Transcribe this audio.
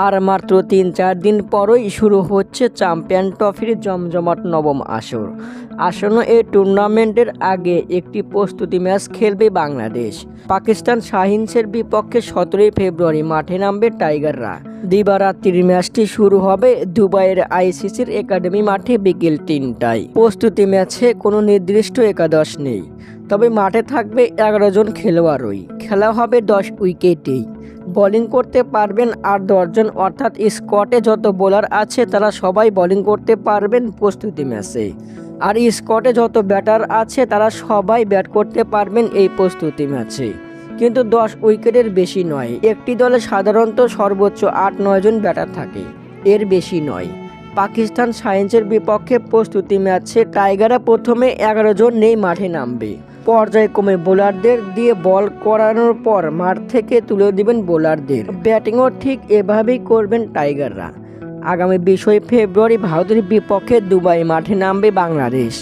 আর মাত্র ৩-৪ দিন পরই শুরু হচ্ছে চ্যাম্পিয়ন ট্রফির জমজমাট নবম আসর। আসন্ন এই টুর্নামেন্টের আগে একটি প্রস্তুতি ম্যাচ খেলবে বাংলাদেশ। পাকিস্তান শাহিনসের বিপক্ষে ১৭ই ফেব্রুয়ারি মাঠে নামবে টাইগাররা। দিবারাত্রির ম্যাচটি শুরু হবে দুবাইয়ের আইসিসির একাডেমি মাঠে বিকেল ৩টায়। প্রস্তুতি ম্যাচে কোনো নির্দিষ্ট একাদশ নেই, তবে মাঠে থাকবে ১১ জন খেলোয়াড়ই। খেলা হবে ১০ উইকেটেই। বোলিং করতে পারবেন আর ১০ জন, অর্থাৎ স্কোয়াডে যত বোলার আছে তারা সবাই বোলিং করতে পারবেন প্রস্তুতি ম্যাচে। আর স্কোয়াডে যত ব্যাটার আছে তারা সবাই ব্যাট করতে পারবেন এই প্রস্তুতি ম্যাচে। কিন্তু ১০ উইকেটের বেশি নয়। একটি দলে সাধারণত সর্বোচ্চ ৮-৯ জন ব্যাটার থাকে, এর বেশি নয়। পাকিস্তান শাহিনসের বিপক্ষে প্রস্তুতি ম্যাচে টাইগাররা প্রথমে ১১ জন নিয়ে মাঠে নামবে। পর্যায়ক্রমে বোলারদের দিয়ে বল করানোর পর মাঠ থেকে তুলে দিবেন বোলারদের। ব্যাটিংও ঠিক এভাবেই করবেন টাইগাররা। আগামী ২০ ফেব্রুয়ারি ভারতের বিপক্ষে দুবাই মাঠে নামবে বাংলাদেশ।